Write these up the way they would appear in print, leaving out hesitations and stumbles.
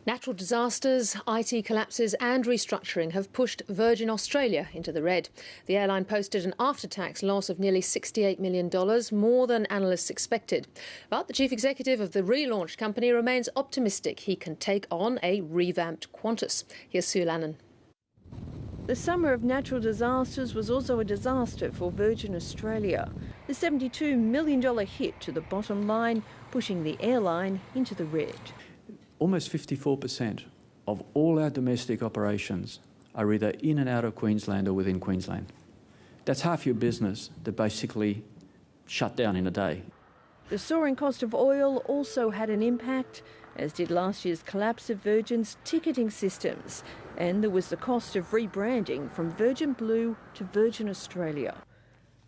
Natural disasters, IT collapses and restructuring have pushed Virgin Australia into the red. The airline posted an after-tax loss of nearly $68 million, more than analysts expected. But the chief executive of the relaunched company remains optimistic he can take on a revamped Qantas. Here's Sue Lannon. The summer of natural disasters was also a disaster for Virgin Australia. The $72 million hit to the bottom line, pushing the airline into the red. Almost 54% of all our domestic operations are either in and out of Queensland or within Queensland. That's half your business that basically shut down in a day. The soaring cost of oil also had an impact, as did last year's collapse of Virgin's ticketing systems. And there was the cost of rebranding from Virgin Blue to Virgin Australia.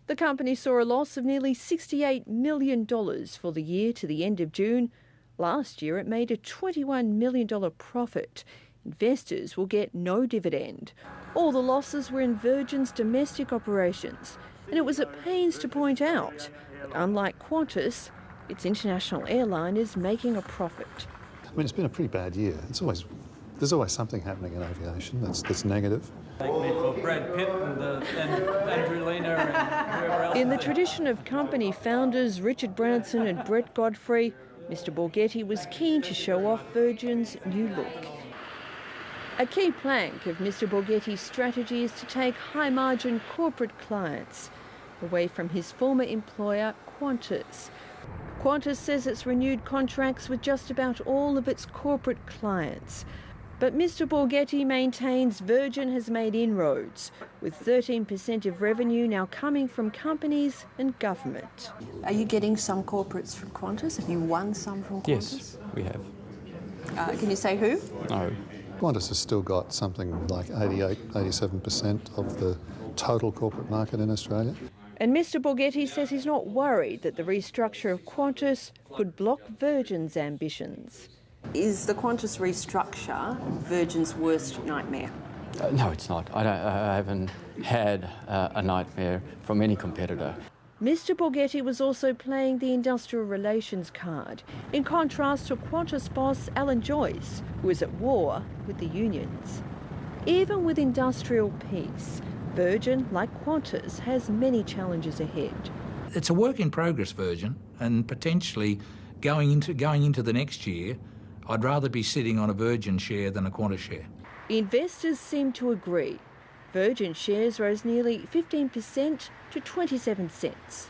The company saw a loss of nearly $68 million for the year to the end of June. Last year, it made a $21 million profit. Investors will get no dividend. All the losses were in Virgin's domestic operations, and it was at pains to point out that unlike Qantas, its international airline is making a profit. I mean, it's been a pretty bad year. There's always something happening in aviation that's negative. Thank me for Brad Pitt and Andrew Lena and whoever else. In the tradition of company founders Richard Branson and Brett Godfrey, Mr Borghetti was keen to show off Virgin's new look. A key plank of Mr Borghetti's strategy is to take high-margin corporate clients away from his former employer, Qantas. Qantas says it's renewed contracts with just about all of its corporate clients. But Mr Borghetti maintains Virgin has made inroads, with 13% of revenue now coming from companies and government. Are you getting some corporates from Qantas? Have you won some from Qantas? Yes, we have. Can you say who? No. Qantas has still got something like 87% of the total corporate market in Australia. And Mr Borghetti says he's not worried that the restructure of Qantas could block Virgin's ambitions. Is the Qantas restructure Virgin's worst nightmare? No, it's not. I haven't had a nightmare from any competitor. Mr Borghetti was also playing the industrial relations card, in contrast to Qantas boss Alan Joyce, who is at war with the unions. Even with industrial peace, Virgin, like Qantas, has many challenges ahead. It's a work in progress, Virgin, and potentially going into the next year, I'd rather be sitting on a Virgin share than a Qantas share. Investors seem to agree. Virgin shares rose nearly 15% to 27 cents.